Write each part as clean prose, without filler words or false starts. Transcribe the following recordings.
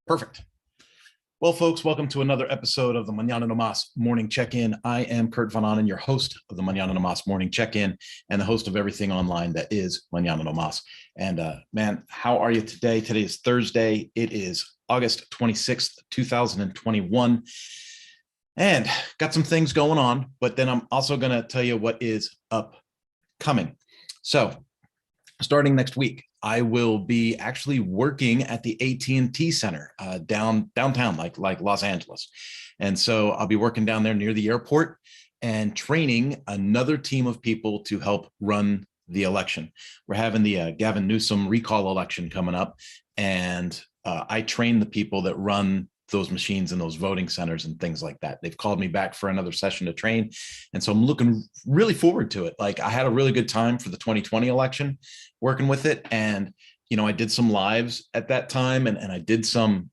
Perfect. Well, folks, welcome to another episode of the Mañana Morning Check-In. I am Kurt Van Anen, your host of the Mañana Morning Check-In and the host of everything online that is Mañana. And man, how are you today? Today is Thursday. It is August 26th, 2021. And got some things going on, but then I'm also going to tell you what is upcoming. So starting next week, I will be actually working at the AT&T Center downtown, like Los Angeles. And so I'll be working down there near the airport and training another team of people to help run the election. We're having the Gavin Newsom recall election coming up, and I train the people that run those machines in those voting centers and things like that. They've called me back for another session to train. And so I'm looking really forward to it. Like, I had a really good time for the 2020 election working with it. And, I did some lives at that time, and I did some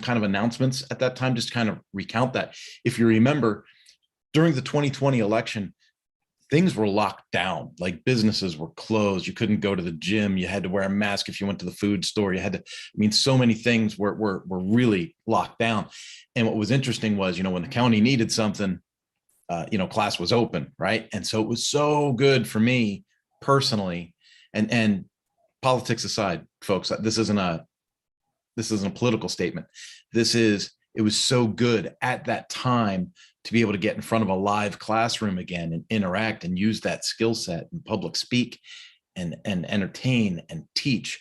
kind of announcements at that time, just to kind of recount that. If you remember, during the 2020 election, things were locked down. Like, businesses were closed. You couldn't go to the gym. You had to wear a mask if you went to the food store. You had to, so many things were really locked down. And what was interesting was, when the county needed something, class was open, right? And so it was so good for me personally. And politics aside, folks, this isn't a political statement. It was so good at that time to be able to get in front of a live classroom again and interact and use that skill set and public speak and entertain and teach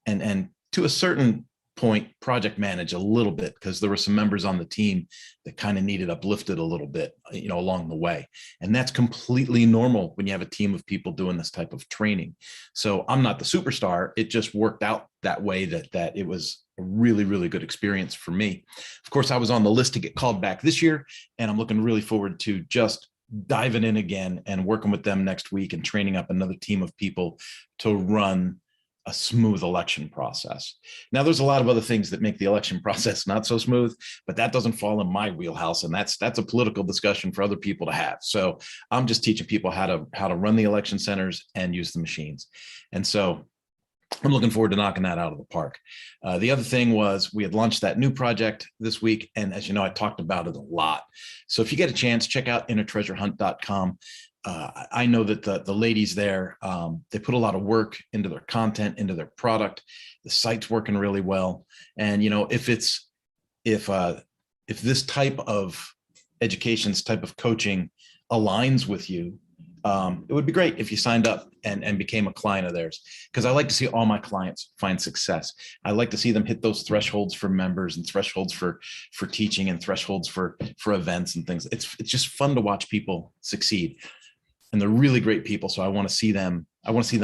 and to a certain point project manage a little bit, because there were some members on the team that kind of needed uplifted a little bit, along the way. And that's completely normal when you have a team of people doing this type of training. So I'm not the superstar. It just worked out that way, that it was a really, really good experience for me. Of course, I was on the list to get called back this year, and I'm looking really forward to just diving in again and working with them next week and training up another team of people to run a smooth election process. Now, there's a lot of other things that make the election process not so smooth, but that doesn't fall in my wheelhouse, and that's a political discussion for other people to have. So I'm just teaching people how to run the election centers and use the machines. And so I'm looking forward to knocking that out of the park. The other thing was, we had launched that new project this week, and as you know, I talked about it a lot. So if you get a chance, check out innertreasurehunt.com. I know that the ladies there, they put a lot of work into their content, into their product. The site's working really well. And, if this type of education, this type of coaching aligns with you, it would be great if you signed up and became a client of theirs, because I like to see all my clients find success. I like to see them hit those thresholds for members and thresholds for teaching and thresholds for events and things. It's just fun to watch people succeed. And they're really great people. So I want to see them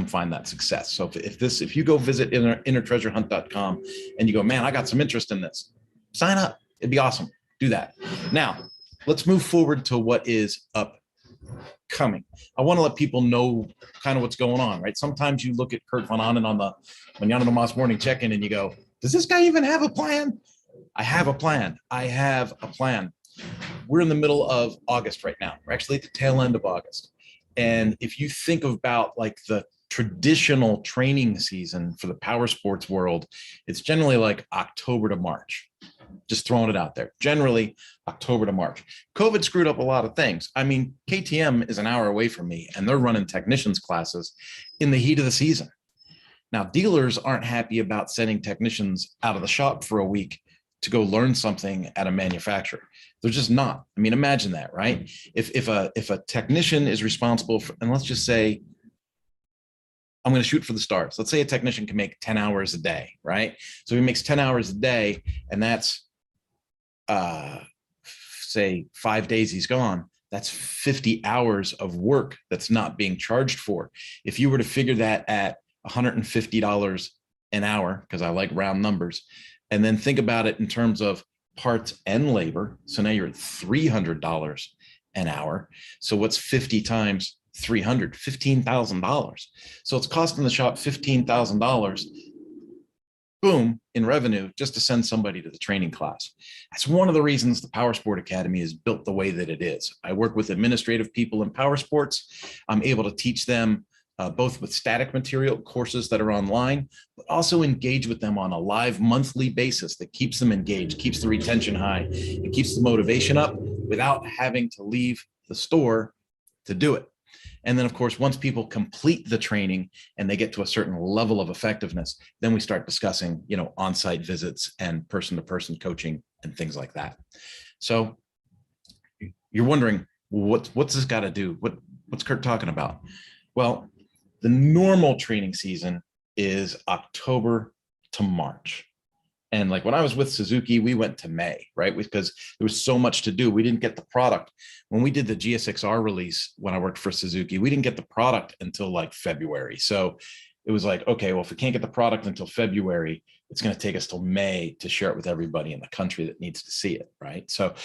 find that success. So if you go visit innertreasurehunt.com and you go, man, I got some interest in this, sign up. It'd be awesome. Do that. Now, let's move forward to what is upcoming. I want to let people know kind of what's going on, right? Sometimes you look at Kurt Van Anen on the Mañana Morning Check-In and you go, does this guy even have a plan? I have a plan. We're in the middle of August right now. We're actually at the tail end of August. And if you think about like the traditional training season for the power sports world, it's generally like October to March. Just throwing it out there. Generally October to March. COVID screwed up a lot of things. KTM is an hour away from me, and they're running technicians classes in the heat of the season. Now, dealers aren't happy about sending technicians out of the shop for a week to go learn something at a manufacturer. They're just not. Imagine that, right? If a technician is responsible for, and let's just say, I'm going to shoot for the stars. Let's say a technician can make 10 hours a day, right? So he makes 10 hours a day, and that's, say 5 days he's gone. That's 50 hours of work that's not being charged for. If you were to figure that at $150 an hour, because I like round numbers, and then think about it in terms of parts and labor. So now you're at $300 an hour. So what's 50 times 300? $15,000. So it's costing the shop $15,000, boom, in revenue just to send somebody to the training class. That's one of the reasons the Power Sport Academy is built the way that it is. I work with administrative people in power sports. I'm able to teach them both with static material courses that are online, but also engage with them on a live monthly basis that keeps them engaged, keeps the retention high, and keeps the motivation up without having to leave the store to do it. And then, of course, once people complete the training and they get to a certain level of effectiveness, then we start discussing, on-site visits and person-to-person coaching and things like that. So you're wondering, what's this got to do? What's Kurt talking about? Well, the normal training season is October to March. And like when I was with Suzuki, we went to May, right? Because there was so much to do. We didn't get the product. When we did the GSX-R release, when I worked for Suzuki, we didn't get the product until like February. So it was like, okay, well, if we can't get the product until February, it's going to take us till May to share it with everybody in the country that needs to see it, right? So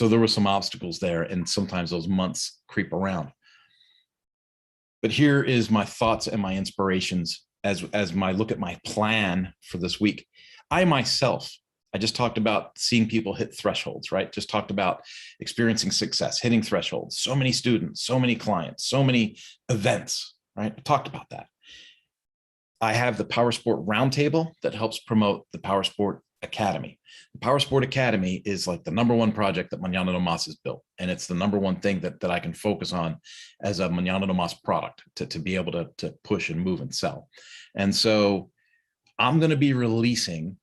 there were some obstacles there, and sometimes those months creep around. But here is my thoughts and my inspirations as my look at my plan for this week. I just talked about seeing people hit thresholds, right? Just talked about experiencing success, hitting thresholds, so many students, so many clients, so many events, right? I talked about that. I have the Power Sport Roundtable that helps promote the Power Sport Academy. The Power Sport Academy is like the #1 project that Mañana no Mas has built. And it's the #1 thing that I can focus on as a Mañana no Mas product to be able to push and move and sell. And so I'm going to be releasing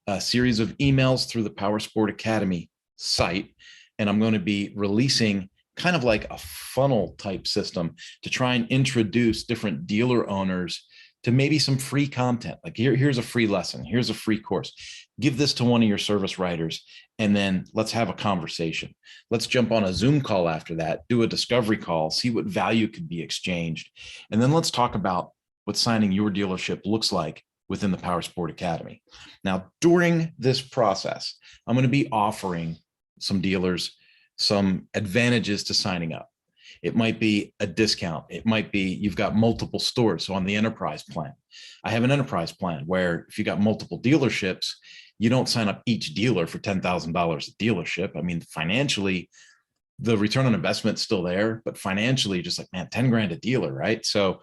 a series of emails through the Power Sport Academy site. And I'm going to be releasing kind of like a funnel type system to try and introduce different dealer owners to maybe some free content. Like here's a free lesson. Here's a free course. Give this to one of your service writers, and then let's have a conversation. Let's jump on a Zoom call after that, do a discovery call, see what value could be exchanged. And then let's talk about what signing your dealership looks like within the Power Sport Academy. Now, during this process, I'm going to be offering some dealers some advantages to signing up. It might be a discount. It might be you've got multiple stores. So on the enterprise plan, I have an enterprise plan where if you got multiple dealerships, you don't sign up each dealer for $10,000 a dealership. I mean, financially, the return on investment's still there, but financially, just like, man, 10 grand a dealer, right? So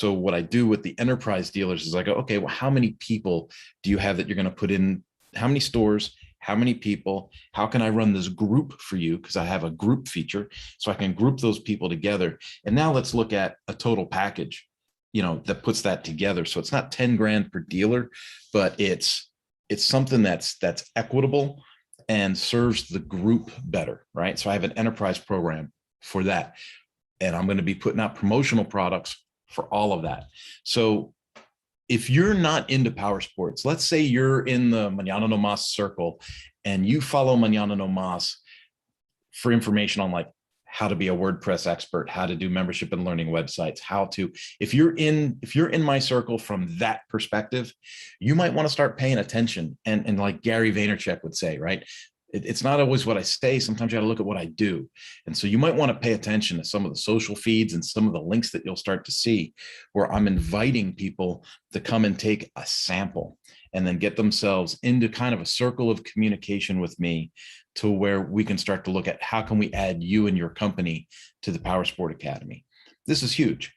what I do with the enterprise dealers is I go, okay, well, how many people do you have that you're going to put in? How many stores? How many people? How can I run this group for you? Because I have a group feature, so I can group those people together. And now let's look at a total package, that puts that together. So it's not 10 grand per dealer, but it's something that's equitable and serves the group better, right? So I have an enterprise program for that, and I'm going to be putting out promotional products for all of that. So if you're not into power sports, let's say you're in the Mañana no Mas circle and you follow Mañana no Mas for information on like how to be a WordPress expert, how to do membership and learning websites, if you're in my circle from that perspective, you might want to start paying attention. And like Gary Vaynerchuk would say, right? It's not always what I say. Sometimes you got to look at what I do. And so you might want to pay attention to some of the social feeds and some of the links that you'll start to see where I'm inviting people to come and take a sample and then get themselves into kind of a circle of communication with me to where we can start to look at how can we add you and your company to the Power Sport Academy. This is huge.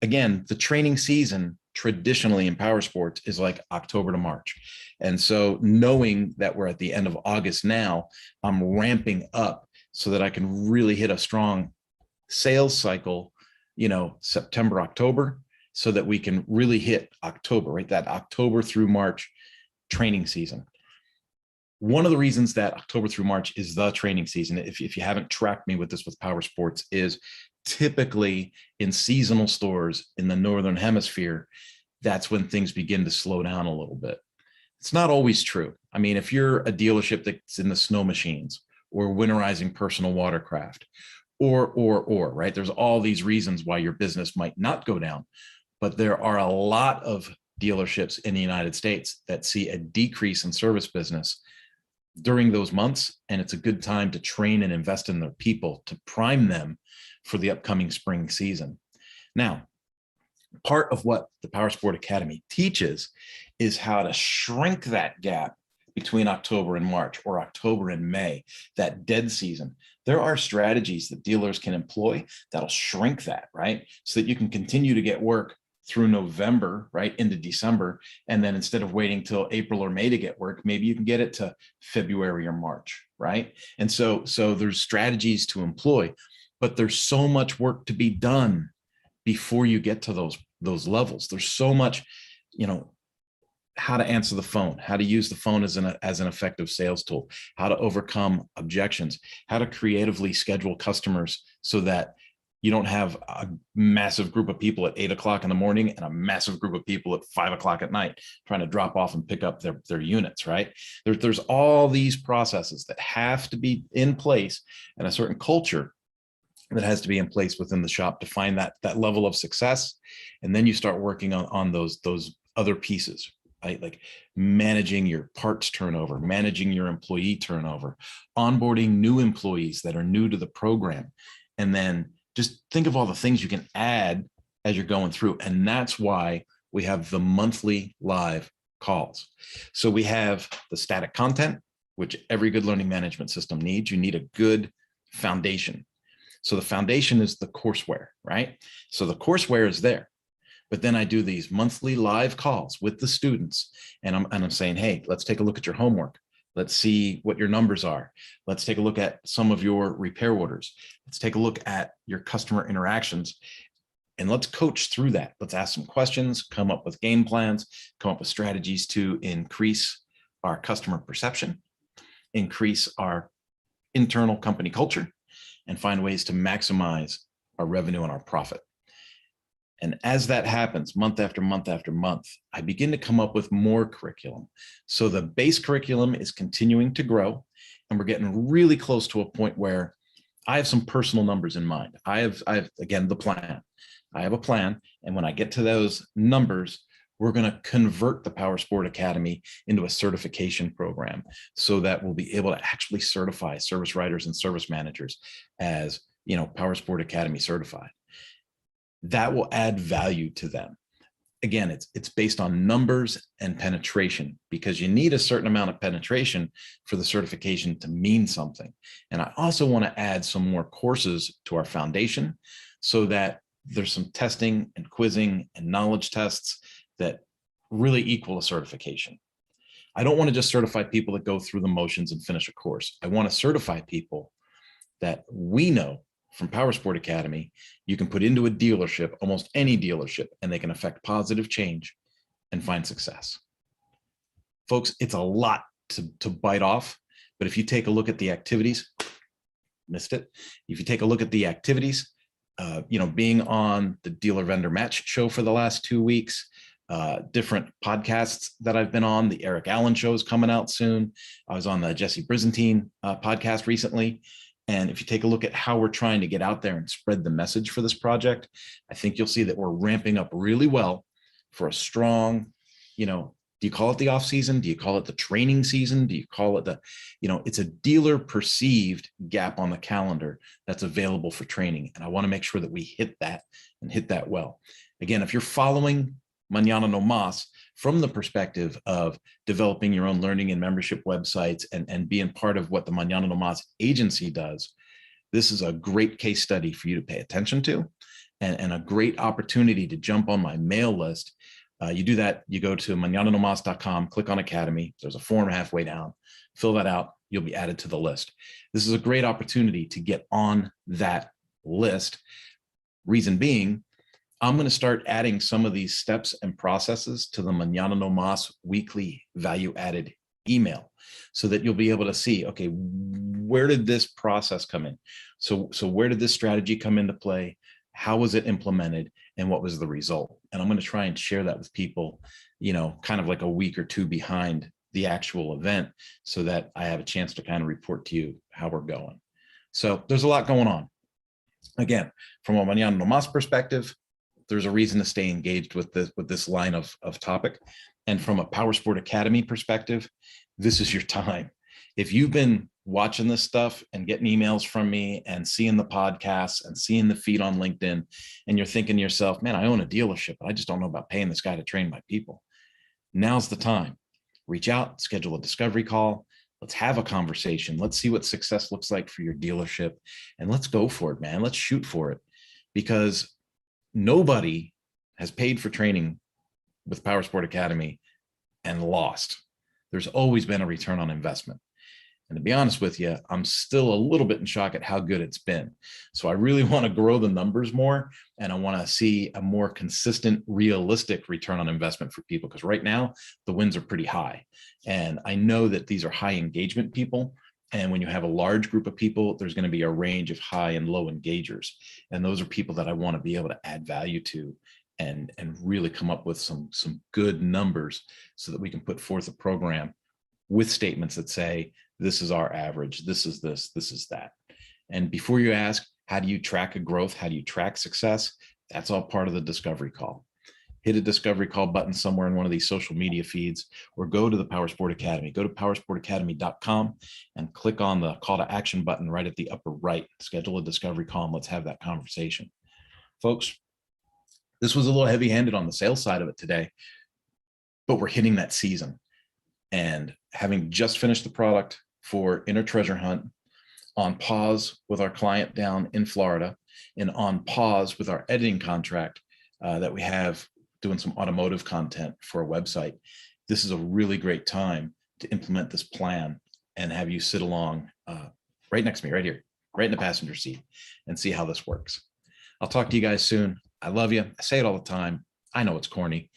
Again, the training season traditionally in power sports is like October to March. And so knowing that we're at the end of August now, I'm ramping up so that I can really hit a strong sales cycle, September, October, so that we can really hit October, right? That October through March training season. One of the reasons that October through March is the training season, if you haven't tracked me with this with power sports, is typically in seasonal stores in the Northern Hemisphere, that's when things begin to slow down a little bit. It's not always true. I mean, if you're a dealership that's in the snow machines or winterizing personal watercraft or, right, there's all these reasons why your business might not go down, but there are a lot of dealerships in the United States that see a decrease in service business during those months. And it's a good time to train and invest in their people to prime them for the upcoming spring season. Now, part of what the Power Sport Academy teaches is how to shrink that gap between October and March or October and May, that dead season, there are strategies that dealers can employ that'll shrink that, right? So that you can continue to get work through November, right, into December. And then instead of waiting till April or May to get work, maybe you can get it to February or March, right? And so there's strategies to employ, but there's so much work to be done before you get to those levels. There's so much, how to answer the phone, how to use the phone as an effective sales tool, how to overcome objections, how to creatively schedule customers so that you don't have a massive group of people at 8 o'clock in the morning and a massive group of people at 5 o'clock at night trying to drop off and pick up their units, right? There's all these processes that have to be in place and a certain culture that has to be in place within the shop to find that level of success. And then you start working on those other pieces, right? Like managing your parts turnover, managing your employee turnover, onboarding new employees that are new to the program. And then just think of all the things you can add as you're going through. And that's why we have the monthly live calls. So we have the static content, which every good learning management system needs. You need a good foundation. So the foundation is the courseware, right? So the courseware is there. But then I do these monthly live calls with the students, and I'm saying, hey, let's take a look at your homework. Let's see what your numbers are. Let's take a look at some of your repair orders. Let's take a look at your customer interactions, and let's coach through that. Let's ask some questions, come up with game plans, come up with strategies to increase our customer perception, increase our internal company culture, and find ways to maximize our revenue and our profit. And as that happens month after month after month, I begin to come up with more curriculum. So the base curriculum is continuing to grow, and we're getting really close to a point where I have some personal numbers in mind. I have again, the plan. I have a plan. And when I get to those numbers, we're going to convert the Power Sport Academy into a certification program so that we'll be able to actually certify service writers and service managers as, Power Sport Academy certified. That will add value to them. Again, it's based on numbers and penetration, because you need a certain amount of penetration for the certification to mean something. And I also want to add some more courses to our foundation so that there's some testing and quizzing and knowledge tests that really equal a certification. I don't want to just certify people that go through the motions and finish a course. I want to certify people that we know from Power Sport Academy you can put into a dealership, almost any dealership, and they can affect positive change and find success. Folks, it's a lot to bite off, but if you take a look at the activities, missed it. If you take a look at the activities, being on the Dealer Vendor Match show for the last 2 weeks, different podcasts that I've been on, the Eric Allen show is coming out soon. I was on the Jesse Brizantine podcast recently. And if you take a look at how we're trying to get out there and spread the message for this project, I think you'll see that we're ramping up really well for a strong, do you call it the off season? Do you call it the training season? Do you call it it's a dealer perceived gap on the calendar that's available for training. And I want to make sure that we hit that and hit that well. Again, if you're following Mañana No Mas from the perspective of developing your own learning and membership websites and being part of what the Mañana No Mas agency does, this is a great case study for you to pay attention to, and a great opportunity to jump on my mail list. You do that, you go to mañananomas.com, click on Academy. There's a form halfway down. Fill that out. You'll be added to the list. This is a great opportunity to get on that list. Reason being, I'm going to start adding some of these steps and processes to the Mañana No Mas weekly value added email so that you'll be able to see, okay, where did this process come in? So where did this strategy come into play? How was it implemented? And what was the result? And I'm going to try and share that with people, kind of like a week or two behind the actual event so that I have a chance to kind of report to you how we're going. So there's a lot going on. Again, from a Mañana No Mas perspective, there's a reason to stay engaged with this line of topic. And from a Power Sport Academy perspective, this is your time. If you've been watching this stuff and getting emails from me and seeing the podcasts and seeing the feed on LinkedIn, and you're thinking to yourself, man, I own a dealership, but I just don't know about paying this guy to train my people. Now's the time. reach out, schedule a discovery call. Let's have a conversation. Let's see what success looks like for your dealership, and let's go for it, man. Let's shoot for it, because nobody has paid for training with PowerSport Academy and lost. There's always been a return on investment. And to be honest with you, I'm still a little bit in shock at how good it's been. So I really want to grow the numbers more, and I want to see a more consistent, realistic return on investment for people, because right now the wins are pretty high. And I know that these are high engagement people. And when you have a large group of people, there's going to be a range of high and low engagers. And those are people that I want to be able to add value to and really come up with some good numbers so that we can put forth a program with statements that say, this is our average, this is this is that. And before you ask, how do you track a growth? How do you track success? That's all part of the discovery call. Hit a discovery call button somewhere in one of these social media feeds, or go to the PowerSport Academy. Go to powersportacademy.com and click on the call to action button right at the upper right. Schedule a discovery call and let's have that conversation. Folks, this was a little heavy-handed on the sales side of it today, but we're hitting that season. And having just finished the product for Inner Treasure Hunt, on pause with our client down in Florida, and on pause with our editing contract that we have doing some automotive content for a website, this is a really great time to implement this plan and have you sit along right next to me, right here, right in the passenger seat, and see how this works. I'll talk to you guys soon. I love you. I say it all the time. I know it's corny.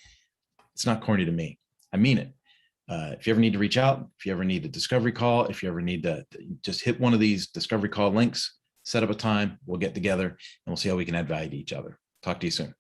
It's not corny to me. I mean it. If you ever need to reach out, if you ever need a discovery call, if you ever need to just hit one of these discovery call links, set up a time, we'll get together and we'll see how we can add value to each other. Talk to you soon.